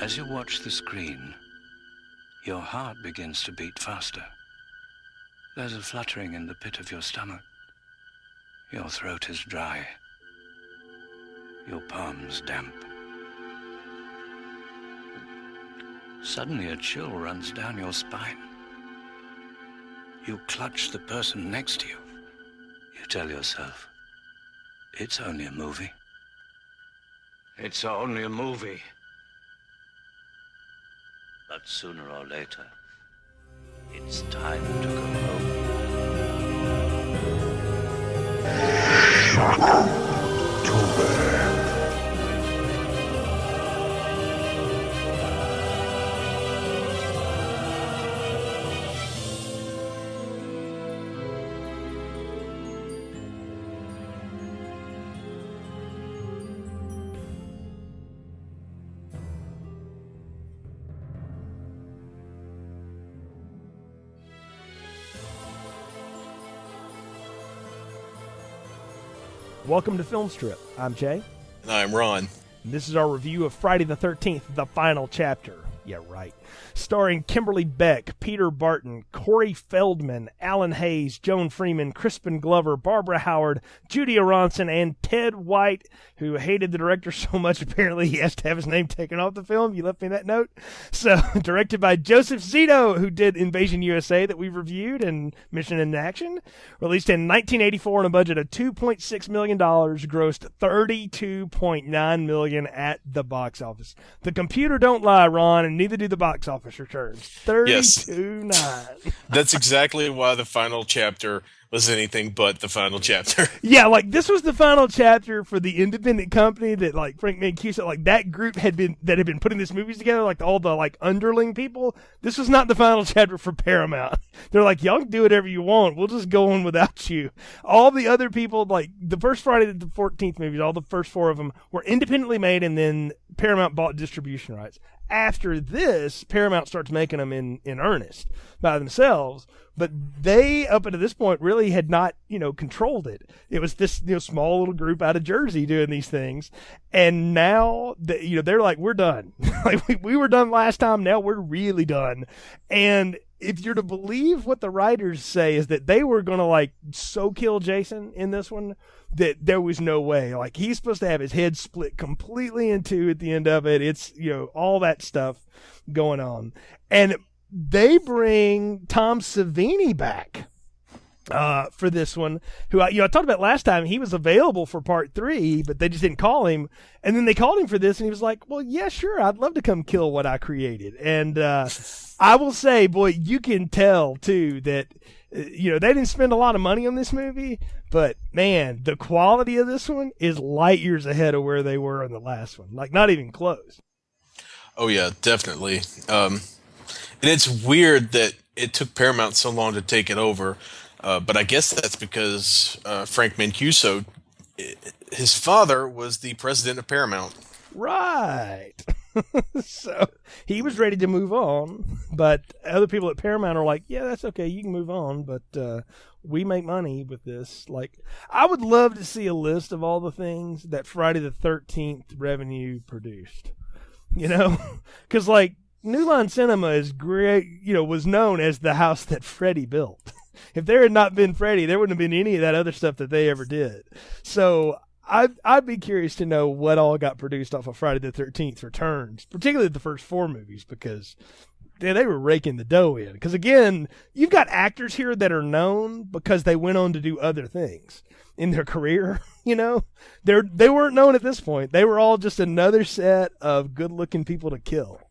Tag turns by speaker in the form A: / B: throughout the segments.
A: As you watch the screen, your heart begins to beat faster. There's a fluttering in the pit of your stomach. Your throat is dry. Your palms damp. Suddenly a chill runs down your spine. You clutch the person next to you. You tell yourself, it's only a movie. It's only a movie. But sooner or later, it's time to go home.
B: Welcome to Film Strip. I'm Jay.
C: And I'm Ron.
B: And this is our review of Friday the 13th, the final chapter. Yeah, right. Starring Kimberly Beck, Peter Barton, Corey Feldman, Alan Hayes, Joan Freeman, Crispin Glover, Barbara Howard, Judy Aronson, and Ted White, who hated the director so much apparently he has to have his name taken off the film. You left me that note. So, directed by Joseph Zito, who did Invasion USA that we've reviewed and Mission in Action. Released in 1984 on a budget of $2.6 million, grossed $32.9 million at the box office. The computer don't lie, Ron, and neither do the box office returns. 32.9.
C: That's exactly why the final chapter was anything but the final chapter.
B: Yeah, like this was the final chapter for the independent company that like Frank Mancuso, like that group had been putting these movies together, like all the like underling people. This was not the final chapter for Paramount. They're like, y'all can do whatever you want. We'll just go on without you. All the other people, like the first Friday the 14th movies, all the first four of them were independently made, and then Paramount bought distribution rights. After this, Paramount starts making them in earnest by themselves, but they, up until this point, really had not, controlled it. It was this, small little group out of Jersey doing these things, and now, they're like, we're done. Like, we were done last time, now we're really done. And if you're to believe what the writers say is that they were going to, so kill Jason in this one that there was no way. Like, he's supposed to have his head split completely in two at the end of it. It's, all that stuff going on. And they bring Tom Savini back for this one, who I talked about last time. He was available for part 3, but they just didn't call him. And then they called him for this, and he was like, well, yeah, sure, I'd love to come kill what I created. And I will say, boy, you can tell, too, that they didn't spend a lot of money on this movie, but man, the quality of this one is light years ahead of where they were in the last one. Like, not even close.
C: Oh yeah, definitely. And it's weird that it took Paramount so long to take it over, but I guess that's because Frank Mancuso, his father was the president of Paramount.
B: Right. So he was ready to move on, but other people at Paramount are like, yeah, that's okay, you can move on, but we make money with this. Like, I would love to see a list of all the things that Friday the 13th revenue produced, because New Line Cinema is great, was known as the house that Freddy built. If there had not been Freddy, there wouldn't have been any of that other stuff that they ever did. So I'd be curious to know what all got produced off of Friday the 13th Returns, particularly the first 4 movies, because they were raking the dough in. Because again, you've got actors here that are known because they went on to do other things in their career. They weren't known at this point. They were all just another set of good-looking people to kill.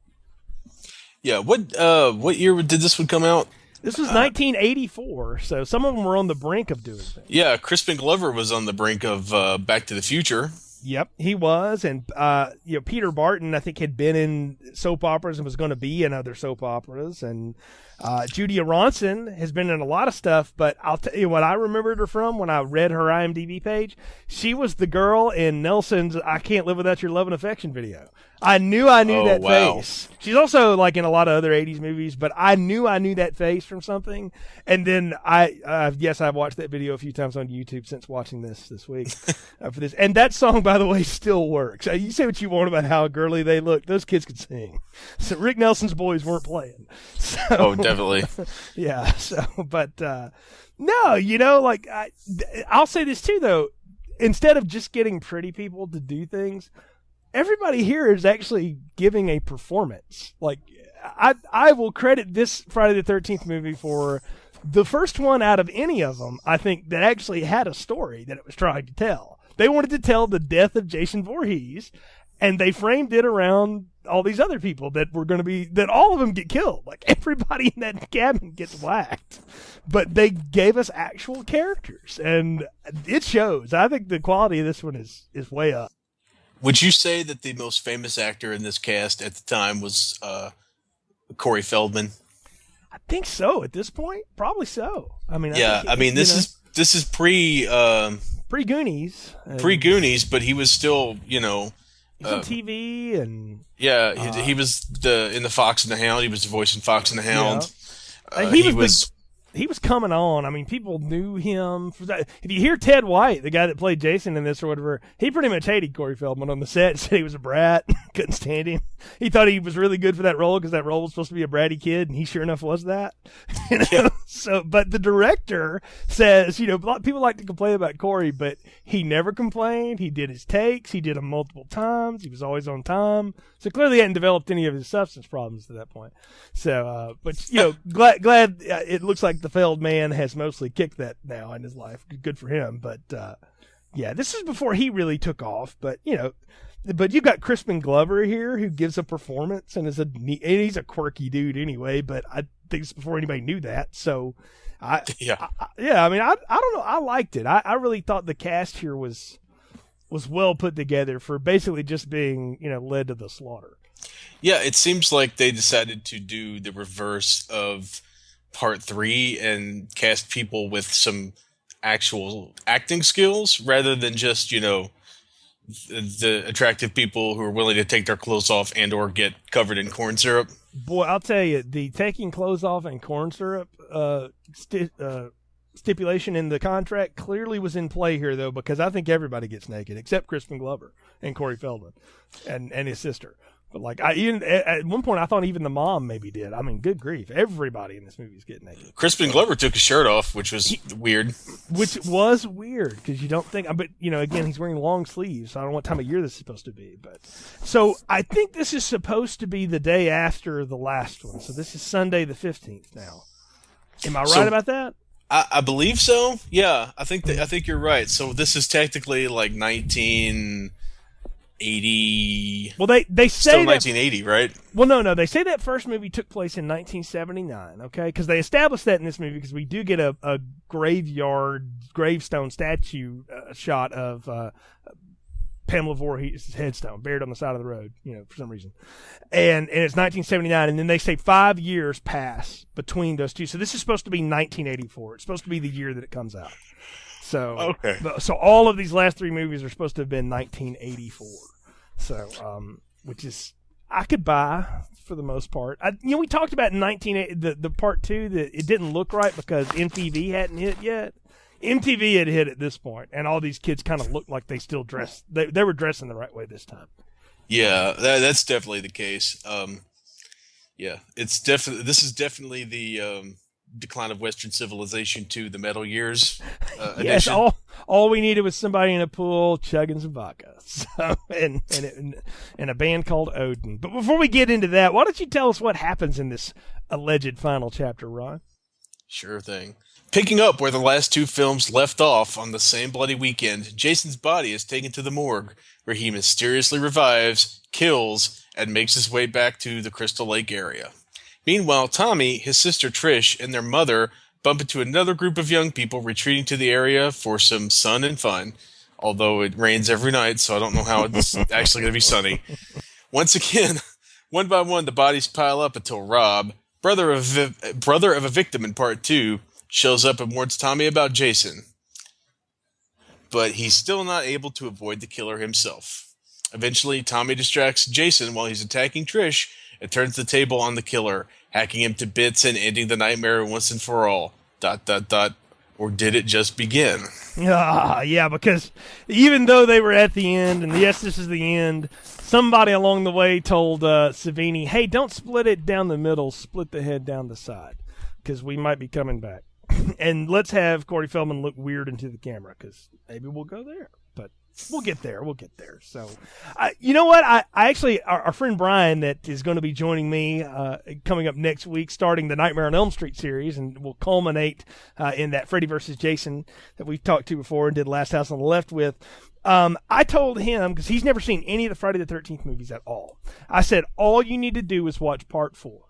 C: Yeah, what year did this one come out?
B: This was 1984, so some of them were on the brink of doing things.
C: Yeah, Crispin Glover was on the brink of Back to the Future.
B: Yep, he was, and Peter Barton, I think, had been in soap operas and was going to be in other soap operas, and Judy Aronson has been in a lot of stuff, but I'll tell you what I remembered her from when I read her IMDb page. She was the girl in Nelson's "I Can't Live Without Your Love and Affection" video. I knew that
C: wow.
B: face. She's also like in a lot of other 80s movies, but I knew that face from something. And then I've watched that video a few times on YouTube since watching this week for this. And that song, by the way, still works. You say what you want about how girly they look. Those kids could sing. So Rick Nelson's boys weren't playing. So,
C: Oh, definitely.
B: yeah. So, but no, like I'll say this too, though. Instead of just getting pretty people to do things, everybody here is actually giving a performance. Like, I will credit this Friday the 13th movie for the first one out of any of them, I think, that actually had a story that it was trying to tell. They wanted to tell the death of Jason Voorhees, and they framed it around all these other people that were going to be, that all of them get killed. Like, everybody in that cabin gets whacked. But they gave us actual characters, and it shows. I think the quality of this one is way up.
C: Would you say that the most famous actor in this cast at the time was Corey Feldman?
B: I think so. At this point, probably so. I mean,
C: this is pre
B: Goonies,
C: pre Goonies, but he was still,
B: he's on TV and
C: he was in the Fox and the Hound. He was the voice in Fox and the Hound.
B: Yeah. He was coming on. I mean, people knew him for that. If you hear Ted White, the guy that played Jason in this or whatever, he pretty much hated Corey Feldman on the set. Said he was a brat, couldn't stand him. He thought he was really good for that role because that role was supposed to be a bratty kid, and he sure enough was that.
C: Yeah.
B: So, but the director says, a lot of people like to complain about Corey, but he never complained. He did his takes. He did them multiple times. He was always on time. So clearly, he hadn't developed any of his substance problems to that point. So, but glad it looks like the failed man has mostly kicked that now in his life. Good for him. But this is before he really took off. But but you've got Crispin Glover here who gives a performance and he's a quirky dude anyway. But I think it's before anybody knew that. So I don't know. I liked it. I really thought the cast here was well put together for basically just being led to the slaughter.
C: Yeah, it seems like they decided to do the reverse of Part 3 and cast people with some actual acting skills rather than just, the attractive people who are willing to take their clothes off and or get covered in corn syrup.
B: Boy, I'll tell you, the taking clothes off and corn syrup stipulation in the contract clearly was in play here, though, because I think everybody gets naked except Crispin Glover and Corey Feldman and his sister. But like, at one point I thought even the mom maybe did. I mean, good grief, everybody in this movie is getting naked.
C: Crispin Glover took his shirt off, which was weird.
B: Which was weird because you don't think. But again, he's wearing long sleeves, so I don't know what time of year this is supposed to be. But so I think this is supposed to be the day after the last one. So this is Sunday the 15th now. Am I right about that?
C: I believe so. Yeah, I think you're right. So this is technically like 1980.
B: Well, they say
C: still 1980, right?
B: Well, no. They say that first movie took place in 1979. Okay, because they established that in this movie because we do get a gravestone statue shot of Pamela Voorhees' headstone buried on the side of the road, for some reason. And it's 1979, and then they say 5 years pass between those two. So this is supposed to be 1984. It's supposed to be the year that it comes out. So
C: okay.
B: So all of these last three movies are supposed to have been 1984. So which is I could buy for the most part. We talked about in the part 2 that it didn't look right because MTV hadn't hit yet. MTV had hit at this point, and all these kids kind of looked like they still dressed. They were dressing the right way this time.
C: Yeah, that's definitely the case. This is definitely the decline of Western civilization to the metal years.
B: Yes, all we needed was somebody in a pool chugging some vodka, and a band called Odin. But before we get into that, why don't you tell us what happens in this alleged final chapter, Ron?
C: Sure thing. Picking up where the last two films left off on the same bloody weekend, Jason's body is taken to the morgue, where he mysteriously revives, kills, and makes his way back to the Crystal Lake area. Meanwhile, Tommy, his sister Trish, and their mother bump into another group of young people retreating to the area for some sun and fun, although it rains every night, so I don't know how it's actually going to be sunny. Once again, one by one, the bodies pile up until Rob, brother of a victim in part 2 shows up and warns Tommy about Jason, but he's still not able to avoid the killer himself. Eventually, Tommy distracts Jason while he's attacking Trish and turns the table on the killer, hacking him to bits and ending the nightmare once and for all. ... Or did it just begin?
B: Yeah, because even though they were at the end, and yes, this is the end, somebody along the way told Savini, hey, don't split it down the middle, split the head down the side, because we might be coming back. And let's have Corey Feldman look weird into the camera, because maybe we'll go there. But we'll get there. So, you know what? I actually, our friend Brian that is going to be joining me coming up next week, starting the Nightmare on Elm Street series, and will culminate in that Freddy versus Jason that we've talked to before and did Last House on the Left with. I told him, because he's never seen any of the Friday the 13th movies at all, I said, all you need to do is watch part 4.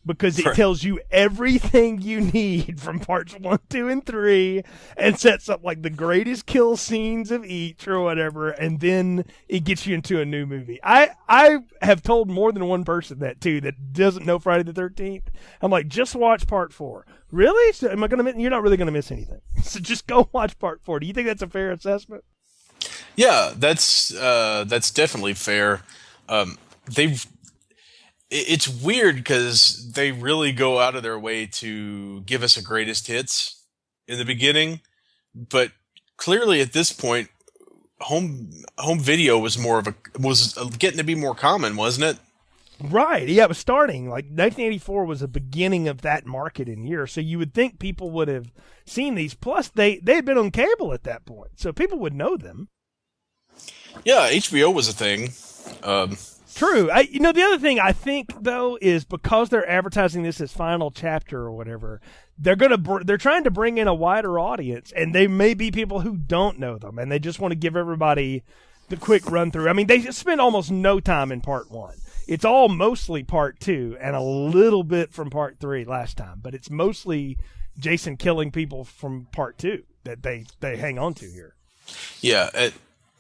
B: Because it tells you everything you need from parts 1, 2, and 3, and sets up like the greatest kill scenes of each or whatever, and then it gets you into a new movie. I have told more than one person that too that doesn't know Friday the 13th. I'm like, just watch part 4. Really? So am I gonna? You're not really gonna miss anything. So just go watch part 4. Do you think that's a fair assessment?
C: Yeah, that's definitely fair. It's weird because they really go out of their way to give us a greatest hits in the beginning, but clearly at this point, home video was getting to be more common, wasn't it?
B: Right. Yeah, it was starting. Like 1984 was the beginning of that market in year, so you would think people would have seen these. Plus, they had been on cable at that point, so people would know them.
C: Yeah, HBO was a thing.
B: True. The other thing I think though is because they're advertising this as final chapter or whatever, they're trying to bring in a wider audience, and they may be people who don't know them, and they just want to give everybody the quick run through. I mean, they spend almost no time in part 1. It's all mostly part 2 and a little bit from part 3 last time, but it's mostly Jason killing people from part 2 that they hang on to here.
C: Yeah,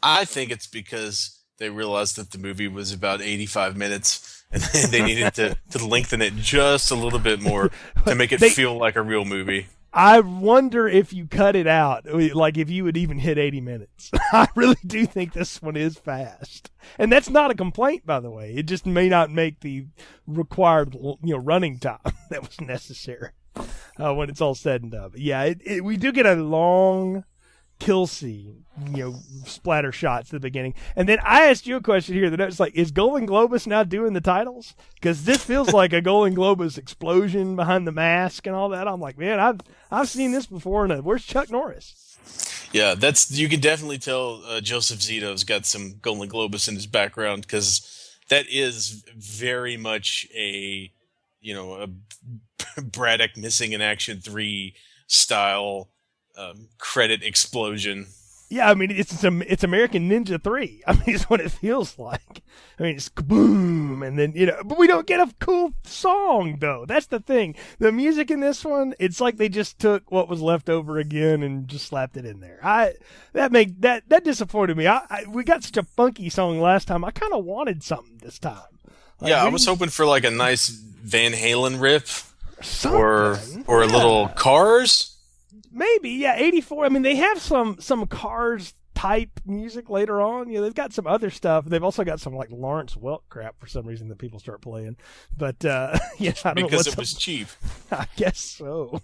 C: I think it's because they realized that the movie was about 85 minutes, and they needed to lengthen it just a little bit more to make it feel like a real movie.
B: I wonder if you cut it out, like if you would even hit 80 minutes. I really do think this one is fast. And that's not a complaint, by the way. It just may not make the required running time that was necessary when it's all said and done. But yeah, we do get a long kill scene, splatter shots at the beginning. And then I asked you a question here that was like, is Golan Globus now doing the titles? Because this feels like a Golan Globus explosion behind the mask and all that. I'm like, man, I've seen this before. And where's Chuck Norris?
C: Yeah, you can definitely tell Joseph Zito's got some Golan Globus in his background, because that is very much a Braddock Missing in Action 3 style credit explosion.
B: Yeah, I mean, it's American Ninja 3. I mean, it's what it feels like. I mean, it's kaboom, and then, but we don't get a cool song, though. That's the thing. The music in this one, it's like they just took what was left over again and just slapped it in there. That disappointed me. We got such a funky song last time. I kind of wanted something this time.
C: I was hoping for like a nice Van Halen riff,
B: something.
C: or a little Cars.
B: Maybe, yeah, 84. I mean, they have some Cars type music later on. They've got some other stuff. They've also got some like Lawrence Welk crap for some reason that people start playing. But I don't know,
C: because it was cheap.
B: I guess so.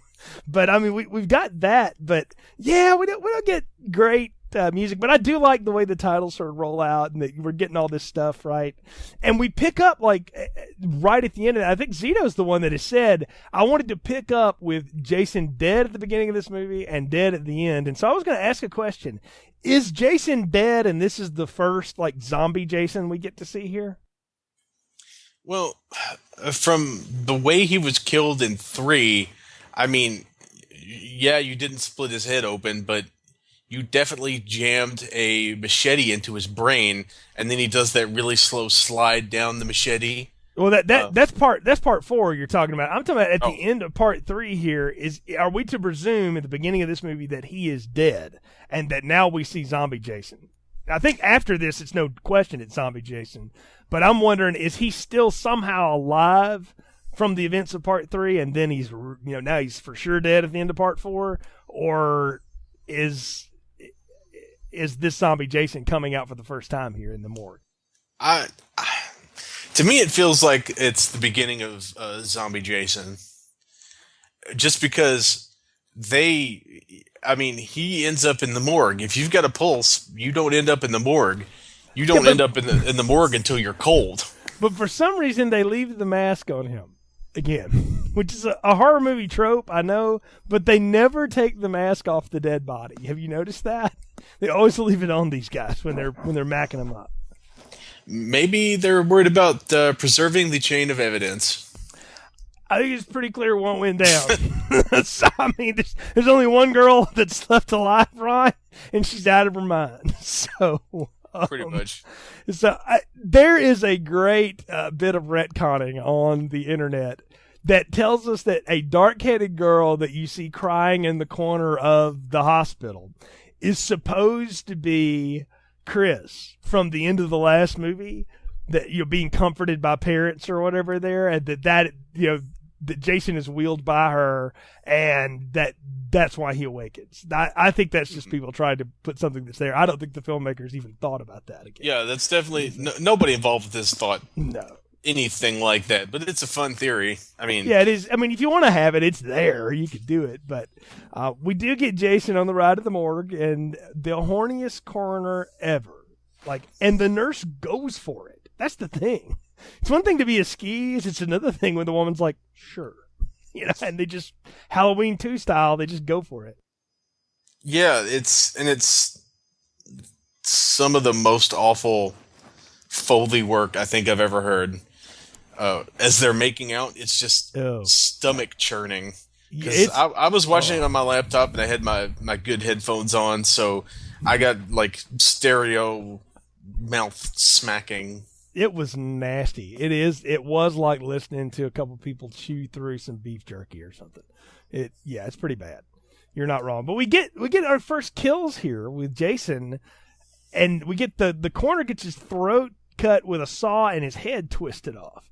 B: But I mean, we've got that. But yeah, we don't get great music. But I do like the way the titles sort of roll out, and that we're getting all this stuff right. And we pick up like right at the end of it. I think Zito's the one that has said, I wanted to pick up with Jason dead at the beginning of this movie and dead at the end. And so I was going to ask a question. Is Jason dead, and this is the first like zombie Jason we get to see here?
C: Well, from the way he was killed in 3, I mean, yeah, you didn't split his head open, but you definitely jammed a machete into his brain, and then he does that really slow slide down the machete.
B: Well, that's part 4 you're talking about. I'm talking about at the end of part 3 here. Are we to presume at the beginning of this movie that he is dead, and that now we see zombie Jason? I think after this, it's no question it's zombie Jason. But I'm wondering, is he still somehow alive from the events of part 3, and then he's now he's for sure dead at the end of part 4, or is this zombie Jason coming out for the first time here in the morgue?
C: To me, it feels like it's the beginning of zombie Jason, just because he ends up in the morgue. If you've got a pulse, you don't end up in the morgue. You don't end up in the morgue until you're cold.
B: But for some reason, they leave the mask on him again, which is a horror movie trope, I know, but they never take the mask off the dead body. Have you noticed that? They always leave it on these guys when they're macking them up.
C: Maybe they're worried about preserving the chain of evidence.
B: I think it's pretty clear it won't win down. So, I mean, there's only one girl that's left alive, Ron, and she's out of her mind. So
C: pretty much.
B: So there is a great bit of retconning on the internet that tells us that a dark-headed girl that you see crying in the corner of the hospital is supposed to be Chris from the end of the last movie, that you're being comforted by parents or whatever there, and that Jason is wheeled by her, and that's why he awakens. I think that's just people trying to put something that's there. I don't think the filmmakers even thought about that again.
C: Yeah, that's definitely nobody involved with this thought anything like that, but it's a fun theory. I mean,
B: yeah, it is. I mean, if you want to have it, it's there. You could do it, but we do get Jason on the ride of the morgue, and the horniest coroner ever. And the nurse goes for it. That's the thing. It's one thing to be a skis. It's another thing when the woman's like, sure, and they just Halloween 2 style. They just go for it.
C: Yeah, it's some of the most awful Foley work I think I've ever heard. As they're making out, it's just stomach churning. Because I was watching it on my laptop, and I had my good headphones on, so I got stereo mouth smacking.
B: It was nasty. It was like listening to a couple people chew through some beef jerky or something. It's pretty bad. You're not wrong. But we get our first kills here with Jason, and we get the coroner gets his throat cut with a saw and his head twisted off.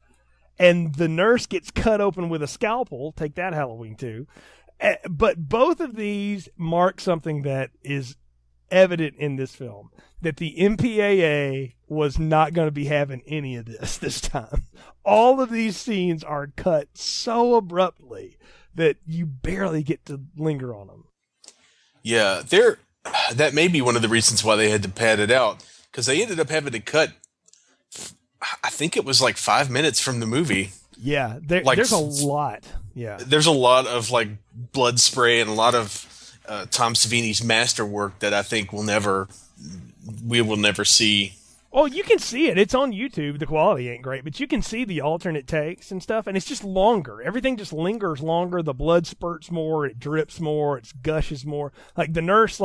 B: And the nurse gets cut open with a scalpel. Take that, Halloween 2. But both of these mark something that is evident in this film, that the MPAA was not going to be having any of this time. All of these scenes are cut so abruptly that you barely get to linger on them.
C: Yeah, that may be one of the reasons why they had to pad it out, because they ended up having to cut, I think it was 5 minutes from the movie.
B: Yeah, there's a lot. Yeah,
C: there's a lot of blood spray and a lot of Tom Savini's masterwork that I think we will never see.
B: Oh, you can see it. It's on YouTube. The quality ain't great, but you can see the alternate takes and stuff, and it's just longer. Everything just lingers longer. The blood spurts more. It drips more. It gushes more. The nurse,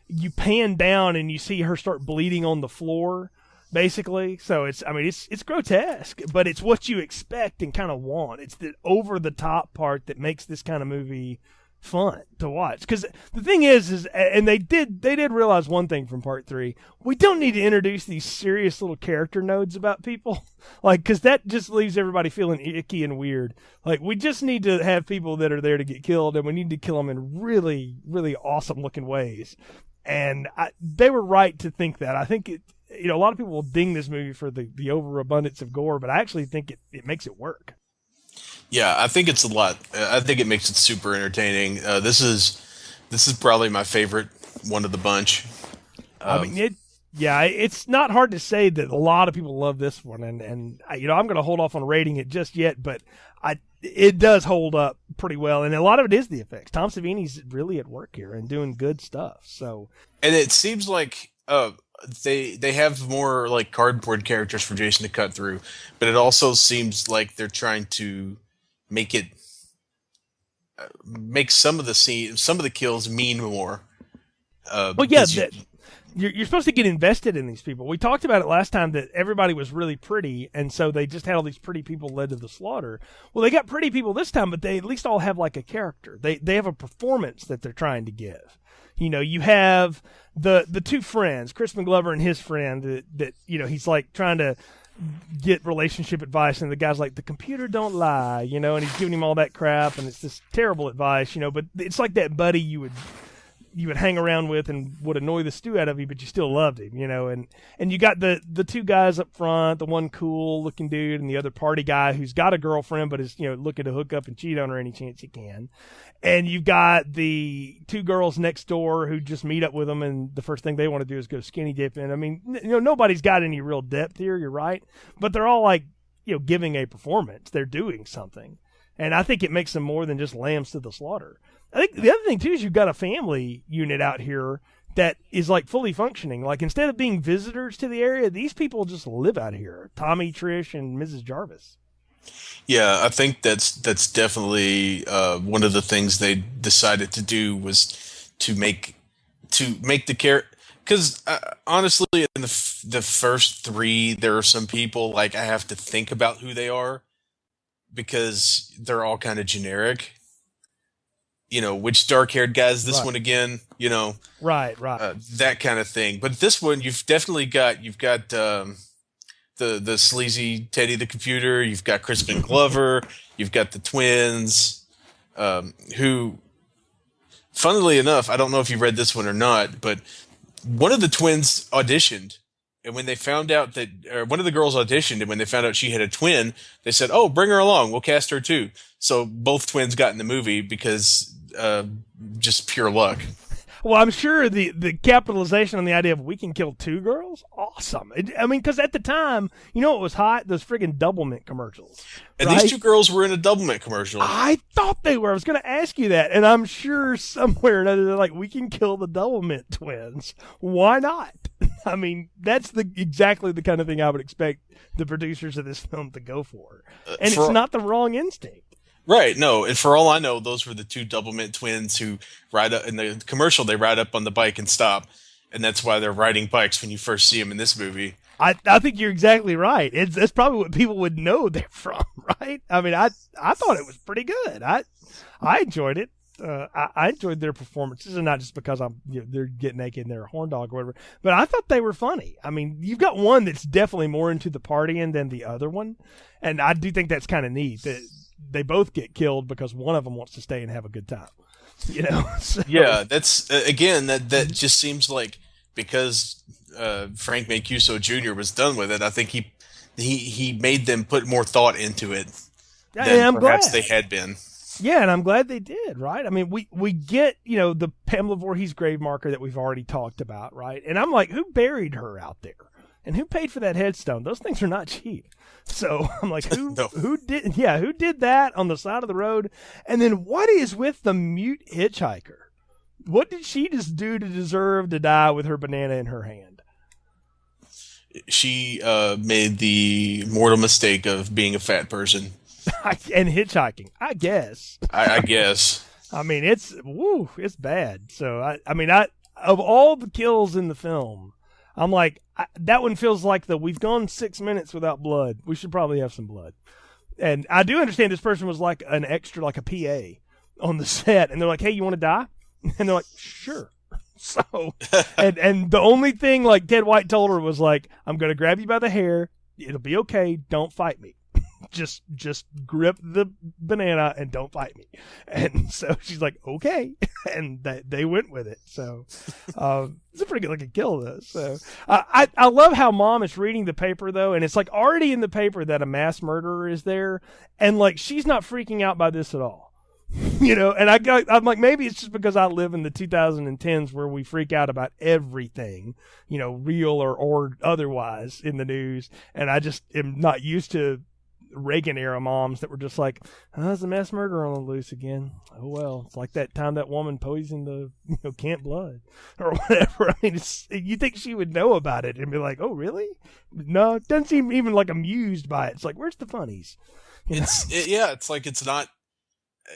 B: you pan down and you see her start bleeding on the floor, basically. So it's grotesque, but it's what you expect and kind of want. It's the over-the-top part that makes this kind of movie fun to watch. Because the thing is and they did realize one thing from part 3: we don't need to introduce these serious little character nodes about people, because that just leaves everybody feeling icky and weird. We just need to have people that are there to get killed, and we need to kill them in really, really awesome looking ways. And they were right to think that. I think a lot of people will ding this movie for the overabundance of gore, but I actually think it makes it work.
C: Yeah, I think it's a lot. I think it makes it super entertaining. This is probably my favorite one of the bunch.
B: It's not hard to say that a lot of people love this one, and I'm going to hold off on rating it just yet, but it does hold up pretty well, and a lot of it is the effects. Tom Savini's really at work here and doing good stuff. So,
C: and it seems like they have more cardboard characters for Jason to cut through, but it also seems like they're trying to make some of the kills mean more.
B: You're supposed to get invested in these people. We talked about it last time that everybody was really pretty, and so they just had all these pretty people led to the slaughter. Well, they got pretty people this time, but they at least all have a character. They have a performance that they're trying to give. You have the two friends, Crispin Glover and his friend, that he's trying to get relationship advice, and the guy's like, the computer don't lie, you know, and he's giving him all that crap, and it's this terrible advice, you know, but it's like that buddy you would hang around with and would annoy the stew out of you, but you still loved him, you know, and you got the two guys up front, the one cool looking dude and the other party guy who's got a girlfriend but is, you know, looking to hook up and cheat on her any chance he can. And you've got the two girls next door who just meet up with them, and the first thing they want to do is go skinny dipping. I mean, you know, nobody's got any real depth here, you're right, but they're all like, you know, giving a performance. They're doing something. And I think it makes them more than just lambs to the slaughter. I think the other thing, too, is you've got a family unit out here that is, like, fully functioning. Like, instead of being visitors to the area, these people just live out here. Tommy, Trish, and Mrs. Jarvis.
C: Yeah, I think that's definitely one of the things they decided to do was to make the character. Because honestly, in the first three, there are some people, like, I have to think about who they are because they're all kind of generic. You know, which dark-haired guy is this
B: Right.
C: one again? You know,
B: Right.
C: that kind of thing. But this one, you've got the sleazy Teddy the computer. You've got Crispin Glover. You've got the twins, who, funnily enough, I don't know if you read this one or not, but one of the twins auditioned. And when they found out or one of the girls auditioned, and when they found out she had a twin, they said, "Oh, bring her along. We'll cast her too." So both twins got in the movie because just pure luck.
B: Well, I'm sure the capitalization on the idea of we can kill two girls, awesome. I mean, because at the time, you know what was hot? Those friggin' Double Mint commercials.
C: And
B: right?
C: these two girls were in a Double Mint commercial.
B: I thought they were. I was going to ask you that. And I'm sure somewhere or another, they're like, we can kill the Double Mint twins. Why not? I mean, that's exactly the kind of thing I would expect the producers of this film to go for. And it's not the wrong instinct.
C: Right, no, and for all I know, those were the two Double Mint twins who ride up in the commercial. They ride up on the bike and stop, and that's why they're riding bikes when you first see them in this movie.
B: I think you're exactly right. That's probably what people would know they're from, right? I mean, I thought it was pretty good. I enjoyed it. I enjoyed their performances, and not just because they're getting naked and they're a horn dog or whatever, but I thought they were funny. I mean, you've got one that's definitely more into the partying than the other one, and I do think that's kind of neat that they both get killed because one of them wants to stay and have a good time. You know? So.
C: Yeah, that's again that just seems like because Frank Mancuso Jr. was done with it. I think he made them put more thought into it than perhaps they had been.
B: Yeah, and I'm glad they did, right? I mean, we get, you know, the Pamela Voorhees grave marker that we've already talked about, right? And I'm like, who buried her out there? And who paid for that headstone? Those things are not cheap. So I'm like, who did that on the side of the road? And then what is with the mute hitchhiker? What did she just do to deserve to die with her banana in her hand?
C: She made the mortal mistake of being a fat person.
B: And hitchhiking, I guess.
C: I guess.
B: I mean, it's bad. So I mean, of all the kills in the film, I'm like, that one feels like we've gone 6 minutes without blood. We should probably have some blood. And I do understand this person was like an extra, like a PA on the set, and they're like, "Hey, you want to die?" And they're like, "Sure." So, and the only thing like Ted White told her was like, "I'm going to grab you by the hair. It'll be okay. Don't fight me. Just grip the banana and don't fight me." And so she's like, "Okay," and they went with it. So it's a pretty good looking kill, though. So I love how Mom is reading the paper though, and it's like already in the paper that a mass murderer is there, and like she's not freaking out by this at all. You know, and I'm like, maybe it's just because I live in the 2010s where we freak out about everything, you know, real or otherwise in the news, and I just am not used to Reagan era moms that were just like, "Oh, there's a mass murderer on the loose again. Oh well, it's like that time that woman poisoned the Camp Blood or whatever." I mean, you think she would know about it and be like, "Oh really?" No, it doesn't seem even like amused by it. It's like, where's the funnies?
C: It's like it's not.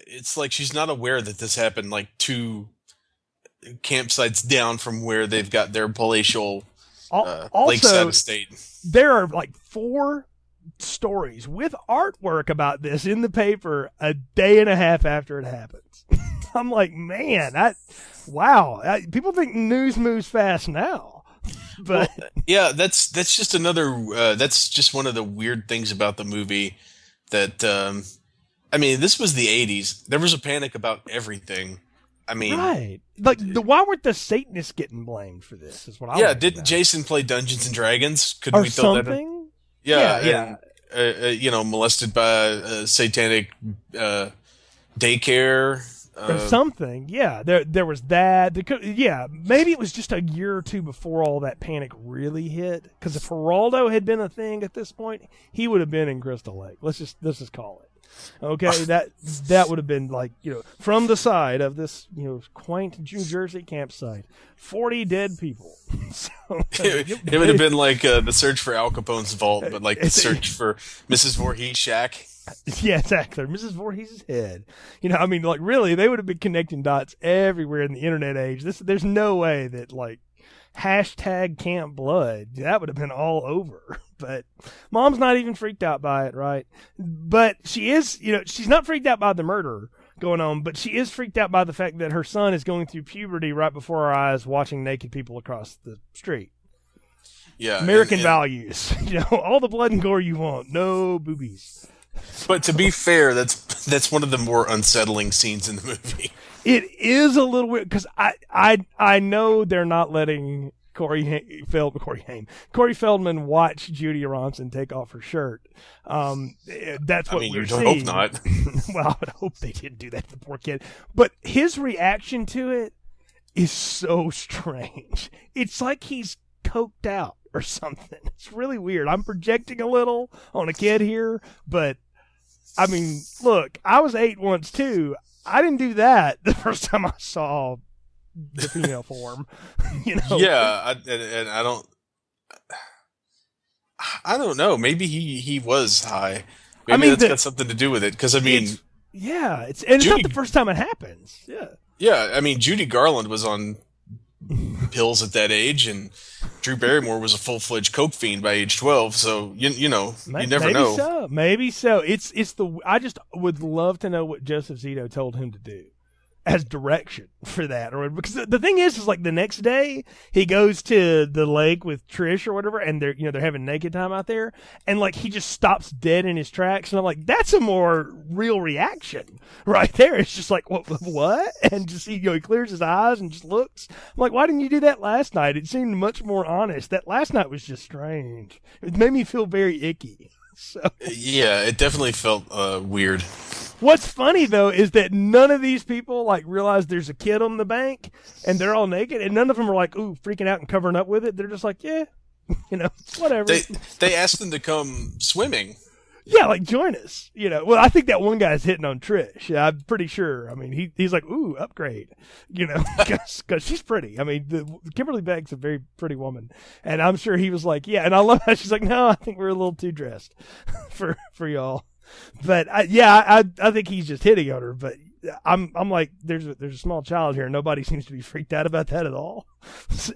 C: It's like she's not aware that this happened like 2 campsites down from where they've got their palatial lakeside estate.
B: There are like 4 stories with artwork about this in the paper a day and a half after it happens. I'm like, man, wow. People think news moves fast now. But
C: yeah, that's just another. That's just one of the weird things about the movie. That I mean, this was the '80s. There was a panic about everything. I mean,
B: right, like why weren't the Satanists getting blamed for this? Is what I
C: yeah.
B: want to
C: Didn't
B: know.
C: Jason play Dungeons and Dragons? Couldn't
B: Or
C: we throw that in?
B: something?
C: Yeah,
B: Yeah.
C: and you know, molested by a satanic daycare.
B: Or something, yeah. There was that. Yeah, maybe it was just a year or two before all that panic really hit. Because if Geraldo had been a thing at this point, he would have been in Crystal Lake. Let's just call it. Okay, that would have been like, you know, from the side of this, you know, quaint New Jersey campsite, 40 dead people. So,
C: it would have been like the search for Al Capone's vault, but like the search for Mrs. Voorhees' shack.
B: Yeah, exactly. Mrs. Voorhees' head. You know, I mean, like, really, they would have been connecting dots everywhere in the internet age. There's no way that, like, hashtag Camp Blood, that would have been all over. But Mom's not even freaked out by it, right? But she is, you know, she's not freaked out by the murder going on, but she is freaked out by the fact that her son is going through puberty right before her eyes, watching naked people across the street.
C: Yeah.
B: American values. You know, all the blood and gore you want. No boobies.
C: But to be fair, that's one of the more unsettling scenes in the movie.
B: It is a little weird because I know they're not letting Corey Feldman watch Judy Aronson take off her shirt. That's what we're seeing.
C: Hope not.
B: Well, I would hope they didn't do that to the poor kid. But his reaction to it is so strange. It's like he's coked out or something. It's really weird. I'm projecting a little on a kid here, but I mean, look, I was 8 once too. I didn't do that the first time I saw the female form. You know?
C: Yeah, and I don't know. Maybe he was high. Maybe that's got something to do with it. Because I mean,
B: it's not the first time it happens.
C: Yeah. I mean, Judy Garland was on pills at that age, and Drew Barrymore was a full-fledged coke fiend by age 12. So you know, you never know.
B: Maybe so. I just would love to know what Joseph Zito told him to do as direction for that, or because the thing is like the next day he goes to the lake with Trish or whatever, and they're having naked time out there, and like he just stops dead in his tracks, and I'm like, that's a more real reaction right there. It's just like what, and just he clears his eyes and just looks. I'm like, why didn't you do that last night? It seemed much more honest. That last night was just strange. It made me feel very icky. So
C: yeah, it definitely felt weird.
B: What's funny though is that none of these people like realize there's a kid on the bank, and they're all naked, and none of them are like, ooh, freaking out and covering up with it. They're just like, yeah, whatever.
C: They asked them to come swimming.
B: Yeah, like join us. Well, I think that one guy's hitting on Trish. Yeah, I'm pretty sure. I mean, he's like, ooh, upgrade. Because she's pretty. I mean, Kimberly Beck's a very pretty woman, and I'm sure he was like, yeah. And I love how she's like, no, I think we're a little too dressed for y'all. But I think he's just hitting on her. But I'm like, there's a small child here. Nobody seems to be freaked out about that at all.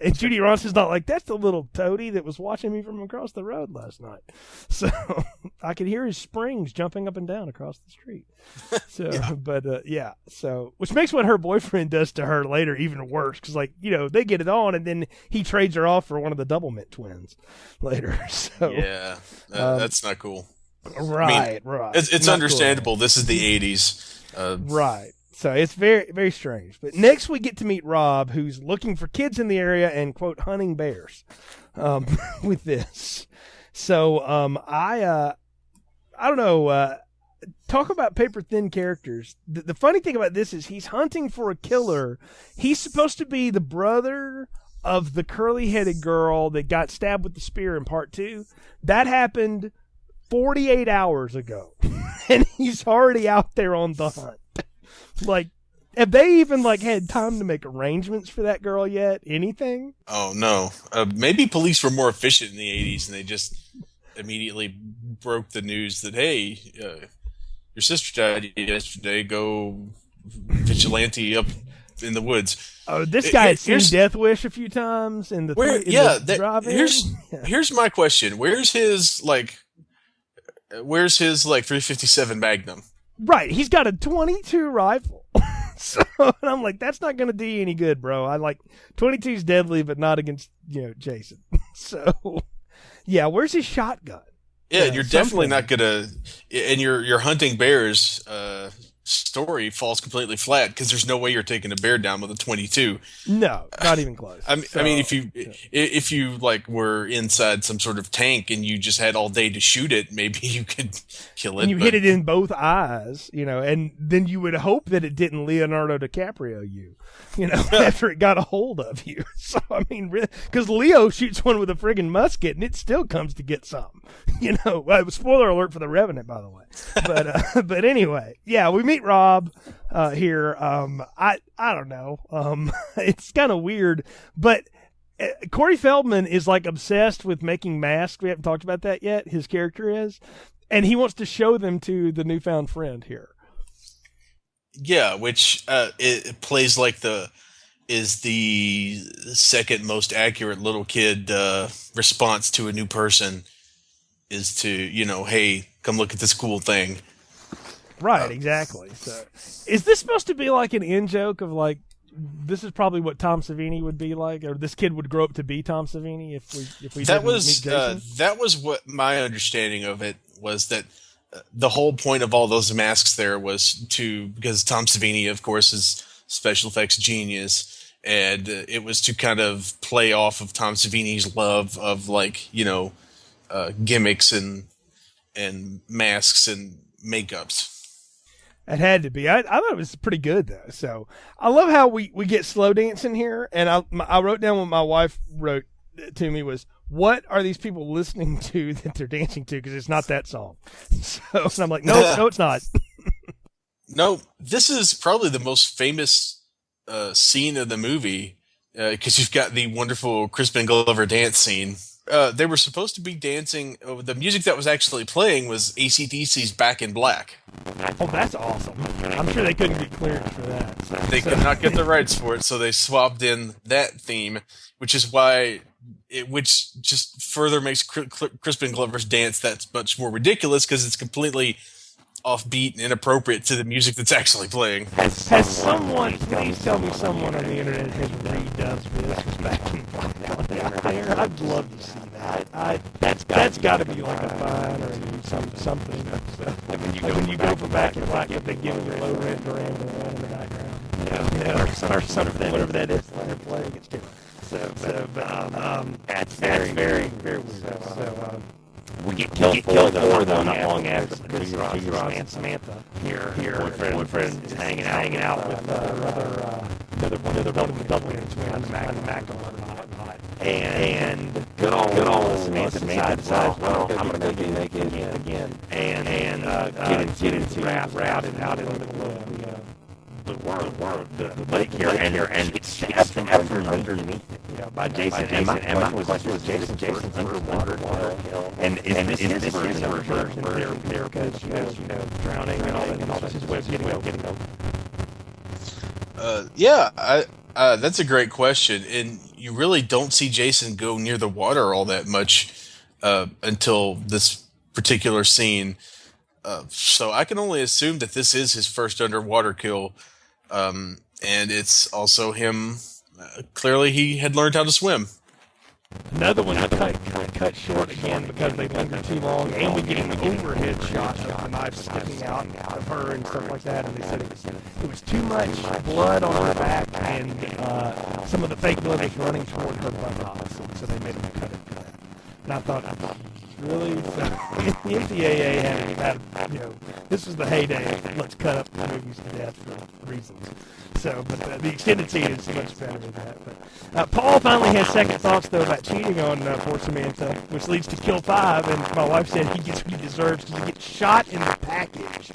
B: And Judy Ronson's not like, that's the little toady that was watching me from across the road last night. So I could hear his springs jumping up and down across the street. So, yeah. So, which makes what her boyfriend does to her later even worse. Cause like, they get it on, and then he trades her off for one of the Doublemint twins later. So
C: yeah, that's not cool.
B: Right.
C: It's understandable. Cool. This is the 80s.
B: Right. So it's very, very strange. But next we get to meet Rob, who's looking for kids in the area and, quote, hunting bears with this. So I don't know. Talk about paper-thin characters. The funny thing about this is he's hunting for a killer. He's supposed to be the brother of the curly-headed girl that got stabbed with the spear in part 2. That happened 48 hours ago, and he's already out there on the hunt. Like, have they even had time to make arrangements for that girl yet? Anything?
C: Oh no. Maybe police were more efficient in the 80s, and they just immediately broke the news that, hey, your sister died yesterday. Go vigilante up in the woods.
B: Oh, this guy had seen Death Wish a few times in the drive-in.
C: Here's my question: Where's his 357 Magnum?
B: Right, he's got a .22 rifle. So I'm like, that's not going to do you any good, bro. I like 22's deadly, but not against Jason. So, yeah, where's his shotgun?
C: Yeah, and you're definitely
B: something.
C: not gonna, and your hunting bears story falls completely flat because there's no way you're taking a bear down with a 22.
B: No, not even close.
C: I mean,
B: So,
C: if you like were inside some sort of tank and you just had all day to shoot it, maybe you could kill it.
B: and you
C: but
B: hit it in both eyes, and then you would hope that it didn't Leonardo DiCaprio after it got a hold of you. So, I mean, because Leo shoots one with a friggin' musket and it still comes to get something. Spoiler alert for The Revenant, by the way. But anyway, yeah, we meet Rob here. I don't know. It's kind of weird, but Corey Feldman is like obsessed with making masks. We haven't talked about that yet. His character is, and he wants to show them to the newfound friend here.
C: yeah, which it plays like is the second most accurate little kid response to a new person is to hey, come look at this cool thing.
B: Right, exactly. So, is this supposed to be like an in joke of like, this is probably what Tom Savini would be like, or this kid would grow up to be Tom Savini if we
C: That
B: didn't
C: was
B: meet Jason?
C: that was what my understanding of it was, that the whole point of all those masks there was because Tom Savini, of course, is special effects genius, and it was to kind of play off of Tom Savini's love of gimmicks and masks and makeups.
B: It had to be. I thought it was pretty good though. So I love how we get slow dancing here, and I wrote down what my wife wrote to me was, what are these people listening to that they're dancing to? Because it's not that song. So and I'm like, no, it's not.
C: No, this is probably the most famous scene of the movie because you've got the wonderful Crispin Glover dance scene. They were supposed to be dancing. The music that was actually playing was AC/DC's Back in Black.
B: Oh, that's awesome. I'm sure they couldn't get clearance for that.
C: They could not get the rights for it, so they swapped in that theme, which is why which just further makes Crispin Glover's dance that much more ridiculous because it's completely offbeat and inappropriate to the music that's actually playing.
B: Has someone, please tell me someone on the internet has redubbed this Back in Black out there? I'd love to see that. That's got to be like a Vine or something. When you go from Back in Black, if they give you low rent Duran Duran in the background, or something, whatever that is, they're playing. It's different. That's very weird. So, we get killed for though, not long after, because Ross and Samantha here, boyfriend is hanging out with another double twin on the Mac. And good old Samantha decides, well, I'm going to go get naked again and get into route and out into the world, the lake here, and it's underneath. By Jason. And my question was, Jason's underwater, and is this version there because drowning and all that, and all that's his way of getting over.
C: Yeah, that's a great question, and you really don't see Jason go near the water all that much until this particular scene. So I can only assume that this is his first underwater kill, and it's also him. Clearly, he had learned how to swim.
B: Another one cut short again because they lingered too long, and we get an overhead shot of the knife sticking out of her and stuff like that. And they said it was too much blood on her back, and some of the fake blood was running toward her buttocks, so they made him cut it for that. And I thought, really? So, the MPAA had this was the heyday of let's cut up the movies to death for reasons. So, but the extended scene is much better than that. But Paul finally has second thoughts, though, about cheating on poor Samantha, which leads to kill 5. And my wife said he gets what he deserves because he gets shot in the package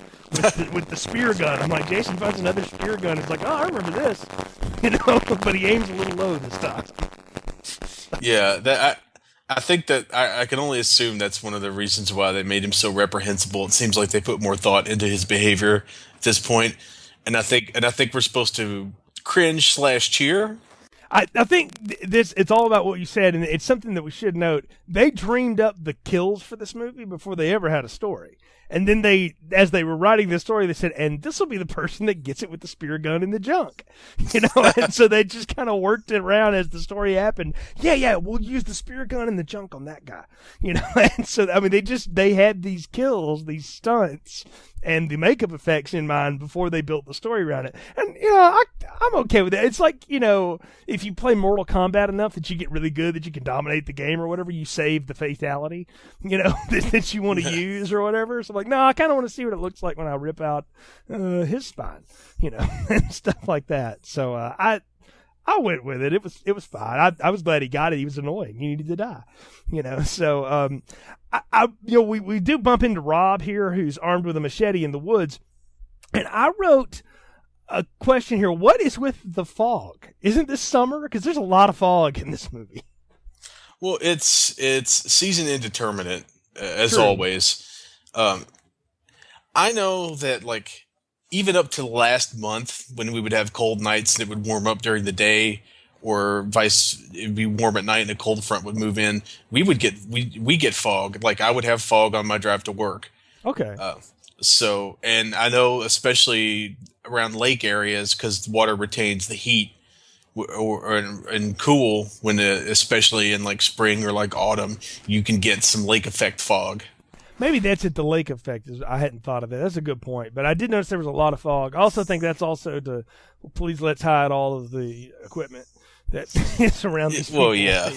B: with the spear gun. I'm like, Jason finds another spear gun. He's like, oh, I remember this. But he aims a little low this time.
C: Yeah, I think that I can only assume that's one of the reasons why they made him so reprehensible. It seems like they put more thought into his behavior at this point. And I think we're supposed to cringe / cheer.
B: I think it's all about what you said, and it's something that we should note. They dreamed up the kills for this movie before they ever had a story. And then as they were writing the story, they said, and this will be the person that gets it with the spear gun in the junk. And so they just kind of worked it around as the story happened. Yeah, we'll use the spear gun and the junk on that guy. And so, I mean, they had these kills, these stunts, and the makeup effects in mind before they built the story around it. And, I'm okay with that. It's like, if you play Mortal Kombat enough that you get really good, that you can dominate the game or whatever, you save the fatality, that you want to use or whatever. So I'm like, no, I kind of want to see what it looks like when I rip out his spine, and stuff like that. So I went with it. It was fine. I was glad he got it. He was annoying. He needed to die, So we do bump into Rob here, who's armed with a machete in the woods, and I wrote a question here. What is with the fog? Isn't this summer? Because there's a lot of fog in this movie.
C: Well, it's season indeterminate, as
B: True.
C: always. I know that, like, even up to last month, when we would have cold nights and it would warm up during the day, or it'd be warm at night and a cold front would move in, we get fog. Like, I would have fog on my drive to work.
B: Okay.
C: And I know, especially around lake areas, because water retains the heat, and cool, when especially in like spring or like autumn, you can get some lake effect fog.
B: Maybe that's it, the lake effect. I hadn't thought of that. That's a good point. But I did notice there was a lot of fog. I also think that's also please let's hide all of the equipment that is around these people.
C: Well, yeah.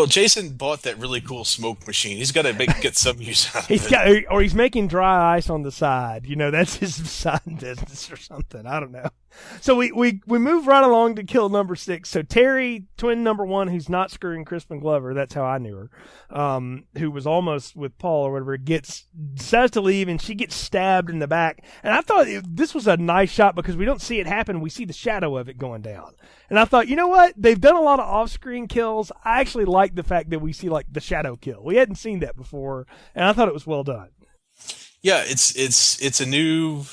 C: Jason bought that really cool smoke machine. He's got to get some use out of it.
B: He's making dry ice on the side. That's his side business or something. I don't know. So we move right along to kill number 6. So Terry, twin number 1, who's not screwing Crispin Glover, that's how I knew her, who was almost with Paul or whatever, decides to leave, and she gets stabbed in the back. And I thought this was a nice shot because we don't see it happen. We see the shadow of it going down. And I thought, you know what? They've done a lot of off-screen kills. I actually like the fact that we see like the shadow kill. We hadn't seen that before, and I thought it was well done.
C: Yeah, it's a new...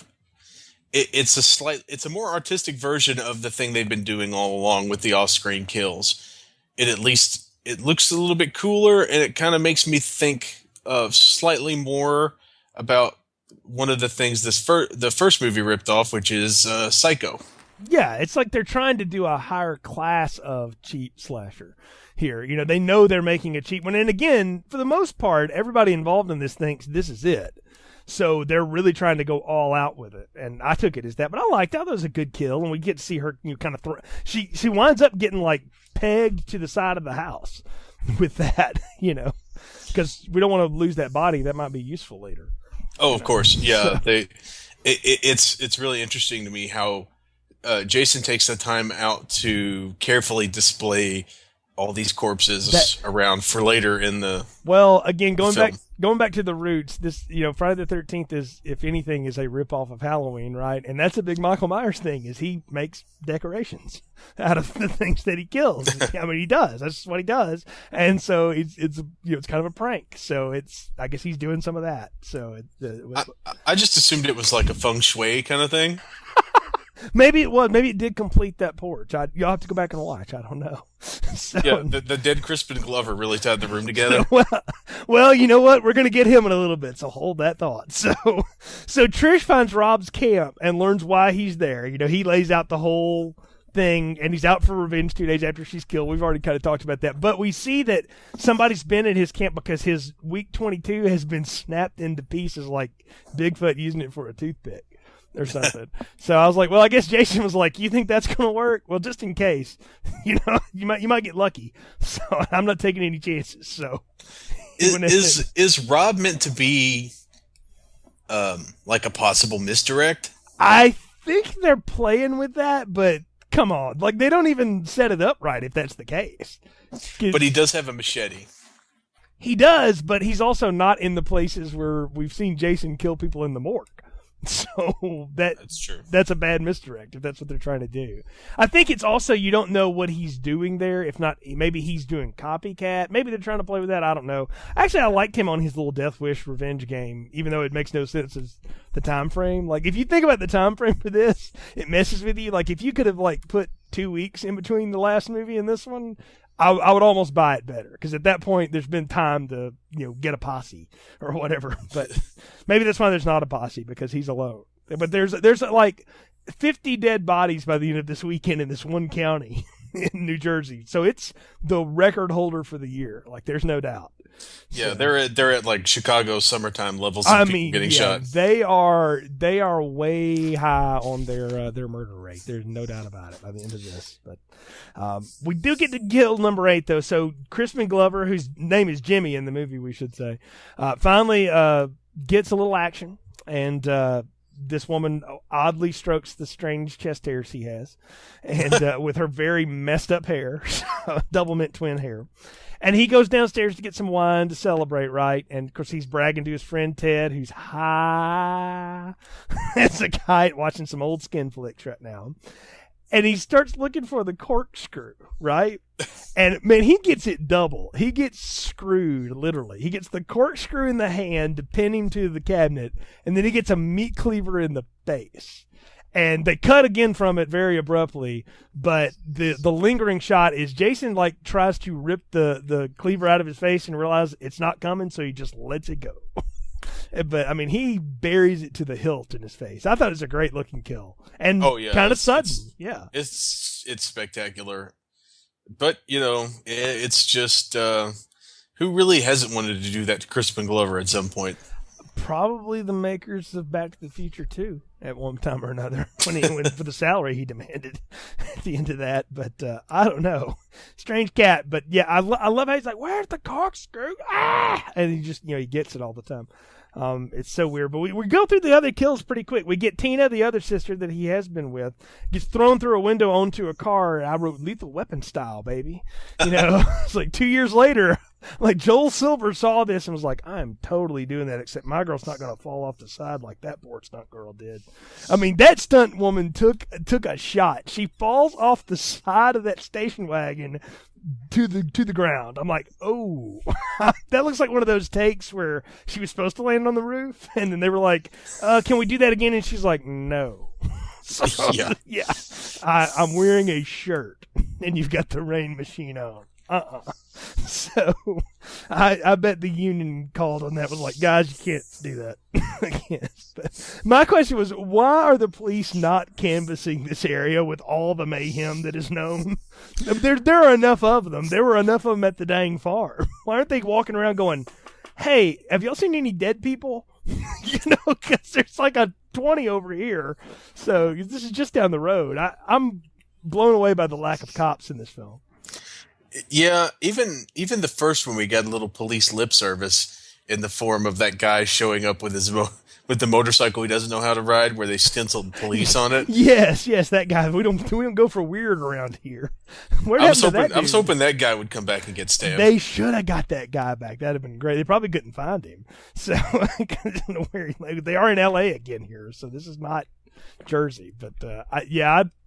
C: It's a more artistic version of the thing they've been doing all along with the off-screen kills. It looks a little bit cooler, and it kind of makes me think of slightly more about one of the things the first movie ripped off, which is Psycho.
B: Yeah, it's like they're trying to do a higher class of cheap slasher here. They know they're making a cheap one, and again, for the most part, everybody involved in this thinks this is it. So they're really trying to go all out with it, and I took it as that. But I liked that was a good kill, and we get to see her kind of she winds up getting like pegged to the side of the house with that, because we don't want to lose that body. That might be useful later.
C: Oh, of course, yeah. It's really interesting to me how Jason takes the time out to carefully display all these corpses around for later in the
B: again going back to the roots. This Friday the 13th is, if anything, is a ripoff of Halloween, right? And that's a big Michael Myers thing, is he makes decorations out of the things that he kills. I mean, he does. That's just what he does. And so it's kind of a prank. So I guess he's doing some of that. So
C: I just assumed it was like a feng shui kind of thing.
B: Maybe it was. Maybe it did complete that porch. You'll have to go back and watch. I don't know. So,
C: yeah, the dead Crispin Glover really tied the room together.
B: Well, you know what? We're going to get him in a little bit, so hold that thought. So Trish finds Rob's camp and learns why he's there. He lays out the whole thing, and he's out for revenge 2 days after she's killed. We've already kind of talked about that. But we see that somebody's been at his camp because his Week 22 has been snapped into pieces like Bigfoot using it for a toothpick or something. So I was like, well, I guess Jason was like, you think that's going to work? Well, just in case, you might get lucky. So I'm not taking any chances. So
C: is Rob meant to be like a possible misdirect?
B: I think they're playing with that, but come on, like they don't even set it up right if that's the case.
C: But he does have a machete.
B: He does, but he's also not in the places where we've seen Jason kill people in the morgue. So
C: That's true.
B: that's a bad misdirect if that's what they're trying to do. I think it's also you don't know what he's doing there. If not, maybe he's doing copycat. Maybe they're trying to play with that. I don't know. Actually, I liked him on his little Death Wish revenge game, even though it makes no sense as the time frame. Like if you think about the time frame for this, it messes with you. Like if you could have like put 2 weeks in between the last movie and this one, I would almost buy it better because at that point there's been time to get a posse or whatever. But maybe that's why there's not a posse because he's alone. But there's like 50 dead bodies by the end of this weekend in this one county in New Jersey. So it's the record holder for the year. Like there's no doubt.
C: Yeah,
B: So,
C: they're at like Chicago summertime levels of people getting shot.
B: they are way high on their murder rate. There's no doubt about it by the end of this. But we do get to kill number 8 though. So Crispin Glover, whose name is Jimmy in the movie, we should say, finally gets a little action, and this woman oddly strokes the strange chest hairs he has, and with her very messed up hair, double mint twin hair. And he goes downstairs to get some wine to celebrate, right? And, of course, he's bragging to his friend Ted, who's high as a kite, watching some old skin flicks right now. And he starts looking for the corkscrew, right? And, man, he gets it double. He gets screwed, literally. He gets the corkscrew in the hand to pin him to the cabinet, and then he gets a meat cleaver in the face. And they cut again from it very abruptly, but the lingering shot is Jason like tries to rip the cleaver out of his face and realize it's not coming, so he just lets it go. But I mean, he buries it to the hilt in his face. I thought it was a great looking kill, and kind of sudden.
C: It's spectacular, but it's just who really hasn't wanted to do that to Crispin Glover at some point?
B: Probably the makers of Back to the Future 2 at one time or another when he went for the salary he demanded at the end of that. But I don't know. Strange cat. But yeah, I love how he's like, where's the corkscrew? Ah! And he just, he gets it all the time. It's so weird. But we go through the other kills pretty quick. We get Tina, the other sister that he has been with, gets thrown through a window onto a car. And I wrote Lethal Weapon style, baby. It's like 2 years later. Like Joel Silver saw this and was like, I'm totally doing that, except my girl's not going to fall off the side like that poor stunt girl did. I mean, that stunt woman took a shot. She falls off the side of that station wagon to the ground. I'm like, oh, that looks like one of those takes where she was supposed to land on the roof, and then they were like, can we do that again? And she's like, no. So, yeah. I'm wearing a shirt, and you've got the rain machine on. So I bet the union called on that, was like, guys, you can't do that. I can't. But my question was, why are the police not canvassing this area with all the mayhem that is known? There are enough of them. There were enough of them at the dang farm. Why aren't they walking around going, hey, have y'all seen any dead people? Because there's like a 20 over here. So this is just down the road. I'm blown away by the lack of cops in this film.
C: Yeah, even the first one, we got a little police lip service in the form of that guy showing up with with the motorcycle he doesn't know how to ride, where they stenciled police on it.
B: Yes, that guy. We don't go for weird around here.
C: I was hoping that guy would come back and get stabbed.
B: They should have got that guy back. That'd have been great. They probably couldn't find him. So I don't know where they are in L.A. again here. So this is not Jersey, but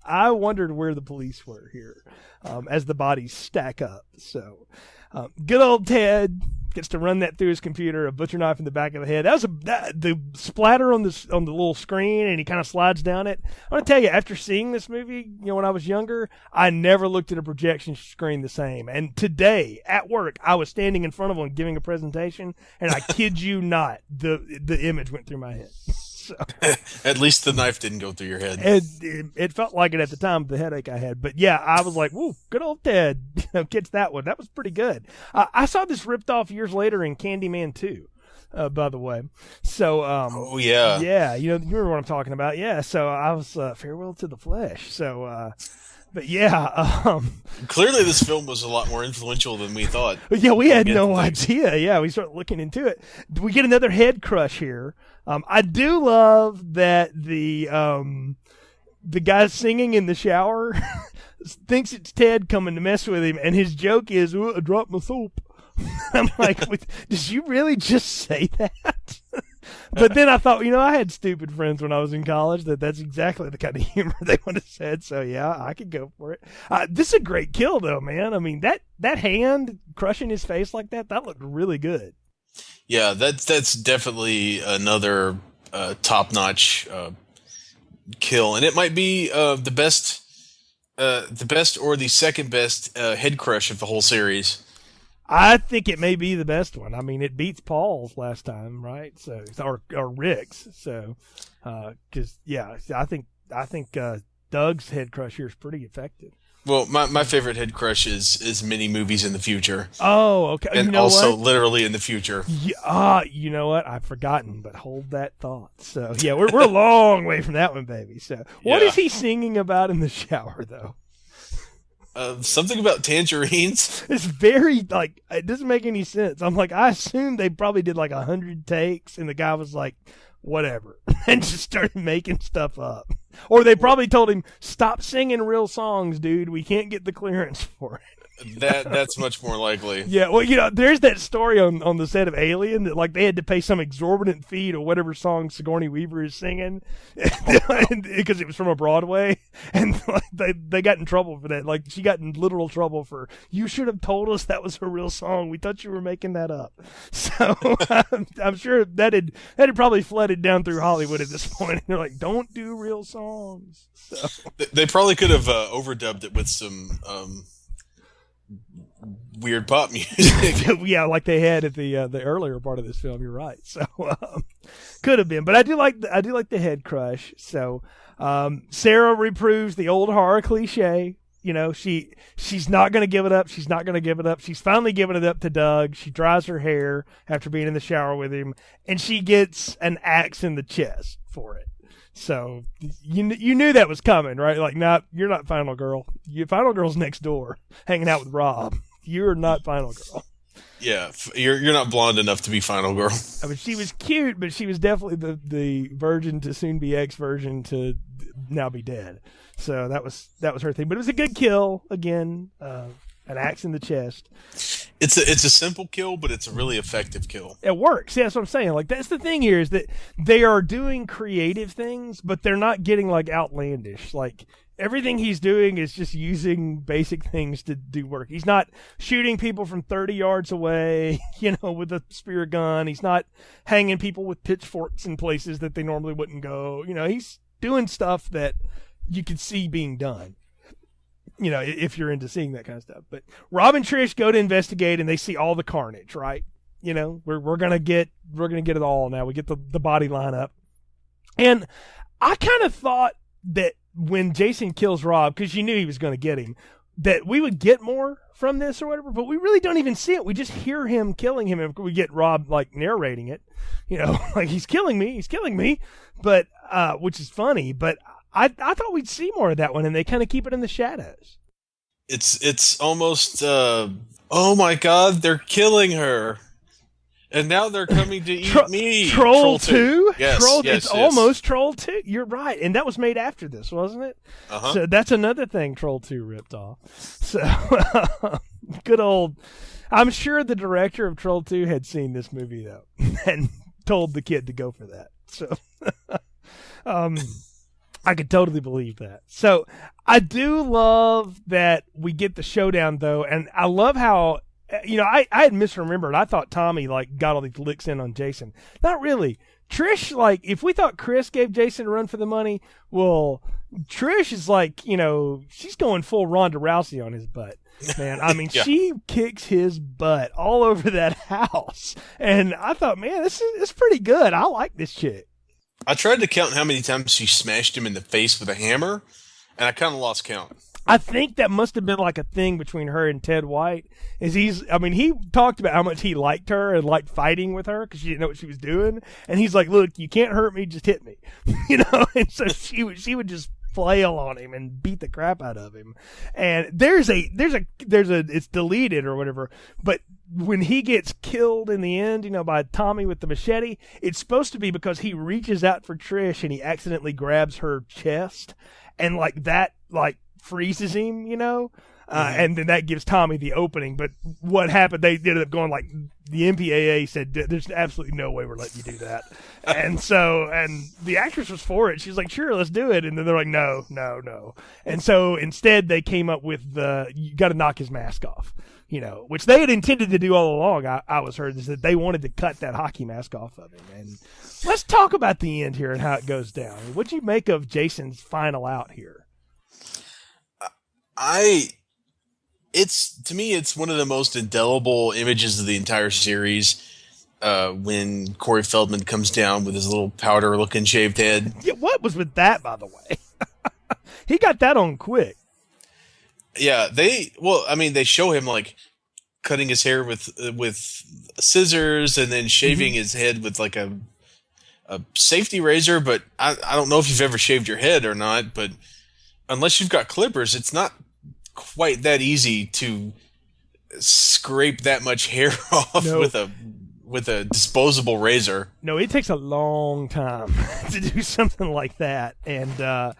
B: I wondered where the police were here as the bodies stack up. So good old Ted gets to run that through his computer, a butcher knife in the back of the head. That was the splatter on the little screen, and he kind of slides down it. I want to tell you, after seeing this movie, when I was younger, I never looked at a projection screen the same. And today at work, I was standing in front of one giving a presentation, and I kid you not, the image went through my head. So,
C: at least the knife didn't go through your head.
B: It felt like it at the time, the headache I had. But yeah, I was like, woo, good old Ted gets that one. That was pretty good. I saw this ripped off years later in Candyman 2, by the way. So,
C: oh, yeah.
B: Yeah, you remember what I'm talking about. Yeah, so I was Farewell to the Flesh. So, but yeah.
C: Clearly this film was a lot more influential than we thought.
B: Yeah, we had no idea. Yeah, we started looking into it. We get another head crush here. I do love that the guy singing in the shower thinks it's Ted coming to mess with him, and his joke is, I dropped my soap. I'm like, did you really just say that? But then I thought, I had stupid friends when I was in college that's exactly the kind of humor they would have said. So yeah, I could go for it. This is a great kill though, man. I mean, that hand crushing his face like that looked really good.
C: Yeah, that's definitely another top-notch kill, and it might be the best or the second best head crush of the whole series.
B: I think it may be the best one. I mean, it beats Paul's last time, right? So, or Rick's. So, because I think Doug's head crush here is pretty effective.
C: Well, my favorite head crush is mini movies in the future.
B: Oh, okay.
C: And also literally in the future.
B: Yeah, you know what? I've forgotten, but hold that thought. So, yeah, we're a long way from that one, baby. So, what is he singing about in the shower, though?
C: Something about tangerines.
B: It's very, it doesn't make any sense. I'm like, I assume they probably did 100 takes, and the guy was like, whatever, and just started making stuff up. Or they probably told him, stop singing real songs, dude. We can't get the clearance for it.
C: That's much more likely.
B: Yeah, well, there's that story on the set of Alien that they had to pay some exorbitant fee to whatever song Sigourney Weaver is singing because it was from a Broadway, and they got in trouble for that. She got in literal trouble for, you should have told us that was her real song. We thought you were making that up. So I'm sure that had probably flooded down through Hollywood at this point. And they're like, don't do real songs. So
C: they probably could have overdubbed it with some weird pop music.
B: Yeah, like they had at the earlier part of this film. You're right. So could have been, but I do like the head crush. So Sarah reproves the old horror cliche. She's not going to give it up. She's not going to give it up. She's finally given it up to Doug. She dries her hair after being in the shower with him, and she gets an axe in the chest for it. So you knew that was coming, right? Nah, you're not Final Girl. Final Girl's next door, hanging out with Rob. You're not Final Girl.
C: Yeah, you're not blonde enough to be Final Girl.
B: I mean, she was cute, but she was definitely the virgin to soon be ex-virgin to now be dead. So that was her thing. But it was a good kill again. An axe in the chest.
C: It's a simple kill, but it's a really effective kill.
B: It works. Yeah, that's what I'm saying. That's the thing here is that they are doing creative things, but they're not getting outlandish. Everything he's doing is just using basic things to do work. He's not shooting people from 30 yards away, with a spear gun. He's not hanging people with pitchforks in places that they normally wouldn't go. He's doing stuff that you could see being done. If you're into seeing that kind of stuff. But Rob and Trish go to investigate, and they see all the carnage, right? We're gonna get it all now. We get the body lineup. And I kind of thought that when Jason kills Rob, because you knew he was going to get him, that we would get more from this or whatever, but we really don't even see it. We just hear him killing him, and we get Rob narrating it. He's killing me, but which is funny, but I thought we'd see more of that one, and they kind of keep it in the shadows.
C: It's almost oh my God, they're killing her, and now they're coming to eat me.
B: Troll 2?
C: Yes,
B: it's almost Troll 2. You're right, and that was made after this, wasn't it?
C: Uh-huh.
B: So that's another thing Troll 2 ripped off. So good old. I'm sure the director of Troll 2 had seen this movie though, and told the kid to go for that. So. I could totally believe that. So I do love that we get the showdown though, and I love how I had misremembered. I thought Tommy got all these licks in on Jason. Not really. Trish, if we thought Chris gave Jason a run for the money, well, Trish is she's going full Ronda Rousey on his butt. Man, I mean,
C: Yeah.
B: She kicks his butt all over that house, and I thought, man, this is pretty good. I like this chick.
C: I tried to count how many times she smashed him in the face with a hammer, and I kind of lost count.
B: I think that must have been a thing between her and Ted White. He talked about how much he liked her and liked fighting with her because she didn't know what she was doing. And he's like, look, you can't hurt me, just hit me. And so she would just flail on him and beat the crap out of him. And it's deleted or whatever, but when he gets killed in the end, by Tommy with the machete, it's supposed to be because he reaches out for Trish and he accidentally grabs her chest, and that freezes him, and then that gives Tommy the opening. But what happened? They ended up going like the MPAA said, "There's absolutely no way we're letting you do that." and the actress was for it. She's like, "Sure, let's do it." And then they're like, "No, no, no." And so instead, they came up with you got to knock his mask off. Which they had intended to do all along. I was heard is that they wanted to cut that hockey mask off of him. And let's talk about the end here and how it goes down. What'd you make of Jason's final out here?
C: To me, it's one of the most indelible images of the entire series. When Corey Feldman comes down with his little powder-looking shaved head.
B: Yeah, what was with that, by the way? He got that on quick.
C: Yeah, they show him like cutting his hair with scissors and then shaving his head with like a safety razor. But I don't know if you've ever shaved your head or not. But unless you've got clippers, it's not quite that easy to scrape that much hair off with a disposable razor.
B: No, it takes a long time to do something like that, and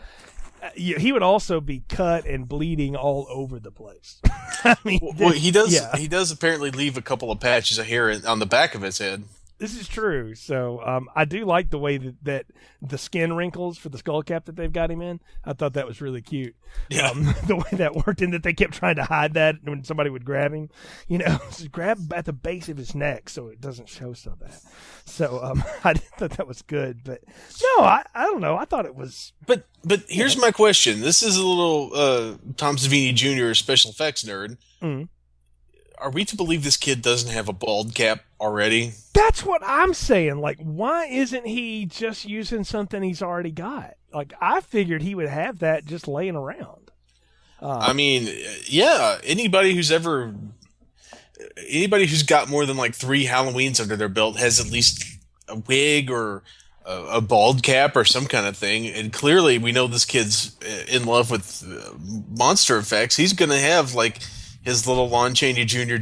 B: he would also be cut and bleeding all over the place. I mean,
C: well, he does. Yeah. He does apparently leave a couple of patches of hair on the back of his head.
B: This is true. So I do like the way that the skin wrinkles for the skull cap that they've got him in. I thought that was really cute.
C: Yeah.
B: The way that worked, and that they kept trying to hide that when somebody would grab him. Just grab at the base of his neck so it doesn't show so bad. So I thought that was good. But no, I don't know. I thought it was.
C: But here's my question. This is a little Tom Savini Jr. special effects nerd.
B: Mm-hmm.
C: Are we to believe this kid doesn't have a bald cap already?
B: That's what I'm saying. Like, why isn't he just using something he's already got? Like, I figured he would have that just laying around.
C: I mean, yeah. Anybody who's got more than like 3 Halloweens under their belt has at least a wig or a bald cap or some kind of thing. And clearly, we know this kid's in love with monster effects. He's going to have like his little Lon Chaney Jr.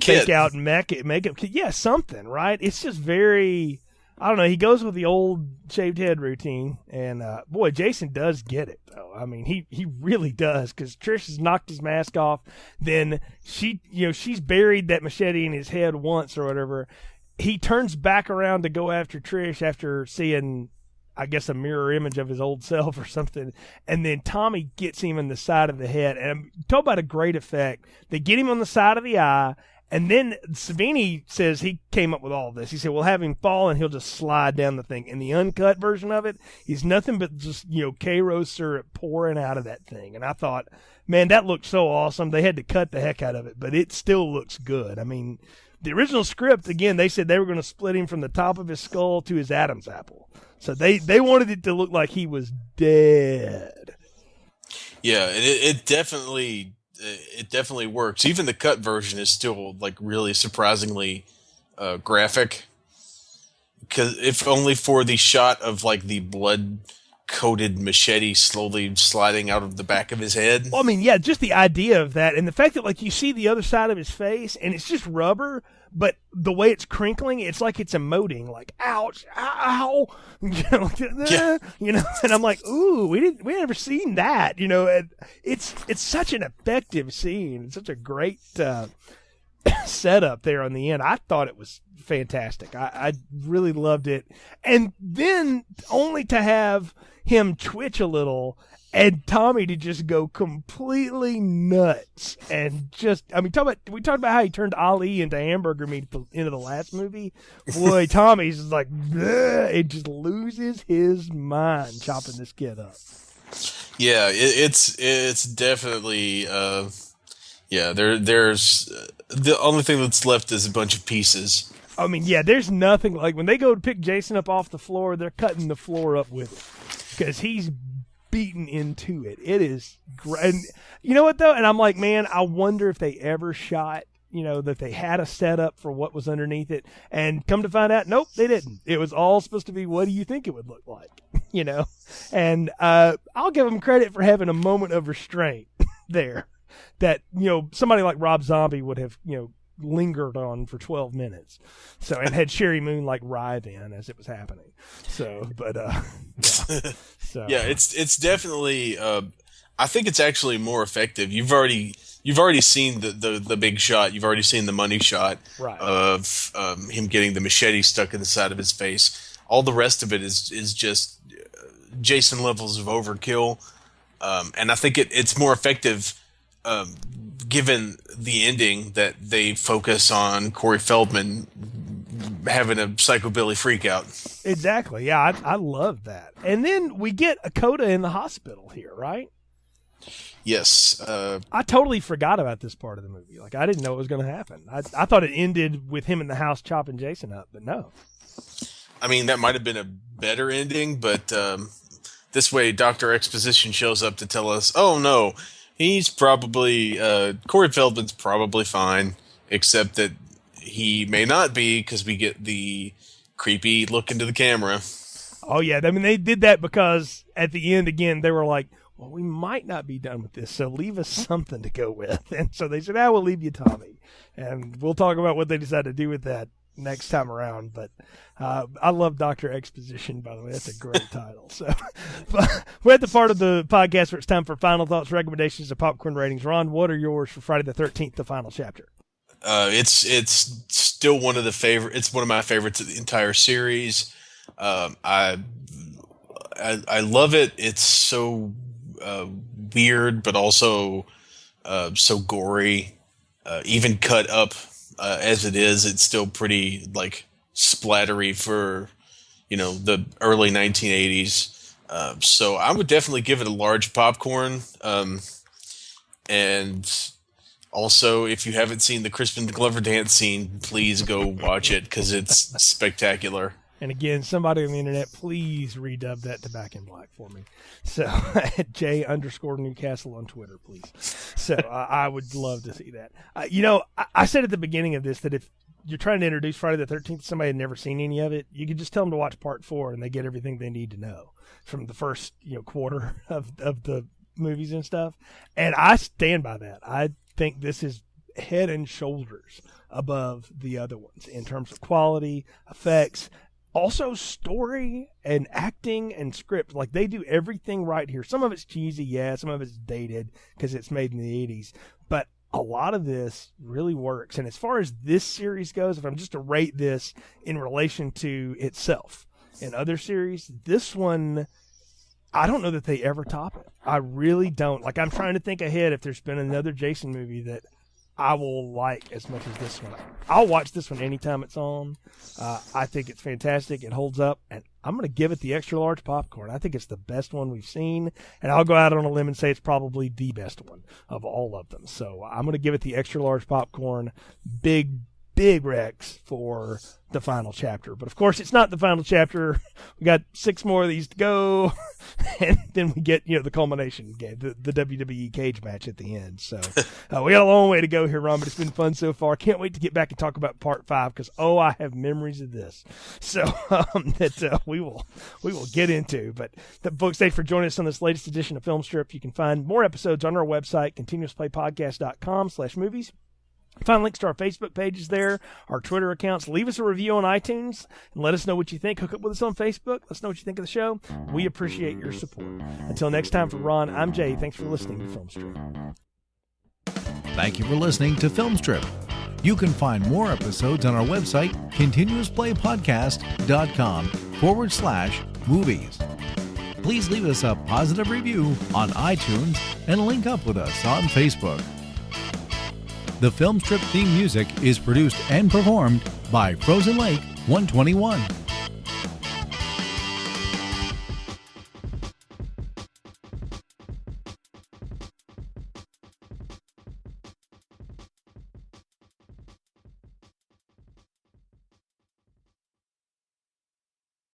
C: kit.
B: Take out makeup. Yeah, something, right? It's just very, I don't know. He goes with the old shaved head routine, and boy, Jason does get it, though. I mean, he really does, because Trish has knocked his mask off. Then she's buried that machete in his head once or whatever. He turns back around to go after Trish after seeing, I guess, a mirror image of his old self or something. And then Tommy gets him in the side of the head. And talk about a great effect. They get him on the side of the eye. And then Savini says he came up with all of this. He said, we'll have him fall and he'll just slide down the thing. In the uncut version of it, he's nothing but just, K-Rose syrup pouring out of that thing. And I thought, man, that looked so awesome. They had to cut the heck out of it, but it still looks good. I mean, the original script, again, they said they were going to split him from the top of his skull to his Adam's apple. So they wanted it to look like he was dead.
C: Yeah, and it definitely works. Even the cut version is still like really surprisingly graphic. Because if only for the shot of like the blood-coated machete slowly sliding out of the back of his head.
B: Well, I mean, yeah, just the idea of that, and the fact that like you see the other side of his face, and it's just rubber. But the way it's crinkling, it's like it's emoting, like ouch, ow,
C: Yeah.
B: And I'm like, ooh, we never seen that, And it's such an effective scene. It's such a great setup there on the end. I thought it was fantastic. I really loved it, and then only to have him twitch a little. And Tommy to just go completely nuts and just, I mean, we talked about how he turned Ali into hamburger meat into the last movie. Boy, Tommy's just like, bleh, it just loses his mind chopping this kid up.
C: Yeah, it's definitely, there's the only thing that's left is a bunch of pieces.
B: I mean, yeah, there's nothing like when they go to pick Jason up off the floor, they're cutting the floor up with it because he's beaten into it. It is great. And you know what though? And I'm like, man, I wonder if they ever shot, that they had a setup for what was underneath it. And come to find out, nope, they didn't. It was all supposed to be, what do you think it would look like? And I'll give them credit for having a moment of restraint there that, somebody like Rob Zombie would have, lingered on for 12 minutes. So, and had Sherry Moon like writhe in as it was happening. So, but, yeah. So
C: Yeah, it's definitely. I think it's actually more effective. You've already seen the big shot. You've already seen the money shot
B: Right.
C: of him getting the machete stuck in the side of his face. All the rest of it is just Jason levels of overkill, and I think it's more effective given the ending that they focus on Corey Feldman having a psychobilly freakout.
B: Exactly. Yeah, I love that. And then we get a Coda in the hospital here, right?
C: Yes.
B: I totally forgot about this part of the movie. Like, I didn't know it was going to happen. I thought it ended with him in the house chopping Jason up, but no.
C: I mean, that might have been a better ending, but this way Dr. Exposition shows up to tell us, oh, no, he's probably, Corey Feldman's probably fine, except that he may not be, because we get the creepy look into the camera.
B: Oh, yeah. I mean, they did that because at the end, again, they were like, well, we might not be done with this, so leave us something to go with. And so they said, we'll leave you Tommy. And we'll talk about what they decide to do with that next time around. But I love Dr. Exposition, by the way. That's a great title. So we're at the part of the podcast where it's time for final thoughts, recommendations, and popcorn ratings. Ron, what are yours for Friday the 13th, the final chapter?
C: It's still one of the favorite. It's one of my favorites of the entire series. I love it. It's so weird, but also so gory. Even cut up as it is, it's still pretty like splattery for the early 1980s. So I would definitely give it a large popcorn. And also, if you haven't seen the Crispin Glover dance scene, please go watch it because it's spectacular.
B: And again, somebody on the internet, please redub that to Back in Black for me. So at J_Newcastle on Twitter, please. So I would love to see that. I said at the beginning of this that if you're trying to introduce Friday the 13th to somebody who had never seen any of it, you could just tell them to watch part 4 and they get everything they need to know from the first quarter of the movies and stuff. And I stand by that. I think this is head and shoulders above the other ones in terms of quality, effects, also story and acting and script. Like, they do everything right here. Some of it's cheesy, yeah. Some of it's dated because it's made in the 80s. But a lot of this really works. And as far as this series goes, if I'm just to rate this in relation to itself and other series, this one, I don't know that they ever top it. I really don't. Like, I'm trying to think ahead if there's been another Jason movie that I will like as much as this one. I'll watch this one anytime it's on. I think it's fantastic. It holds up, and I'm going to give it the extra large popcorn. I think it's the best one we've seen, and I'll go out on a limb and say it's probably the best one of all of them. So I'm going to give it the extra large popcorn. Big Rex for the final chapter. But of course, it's not the final chapter. We got 6 more of these to go, and then we get the culmination game, the WWE cage match at the end. So we got a long way to go here, Ron, but it's been fun so far. Can't wait to get back and talk about part 5 because I have memories of this. So that we will get into. But folks, thanks for joining us on this latest edition of Film Strip. You can find more episodes on our website, continuousplaypodcast.com/movies. Find links to our Facebook pages there, our Twitter accounts. Leave us a review on iTunes and let us know what you think. Hook up with us on Facebook. Let us know what you think of the show. We appreciate your support. Until next time, for Ron, I'm Jay. Thanks for listening to Film Strip.
D: Thank you for listening to Film Strip. You can find more episodes on our website, continuousplaypodcast.com/movies. Please leave us a positive review on iTunes and link up with us on Facebook. The Film Strip theme music is produced and performed by Frozen Lake 121.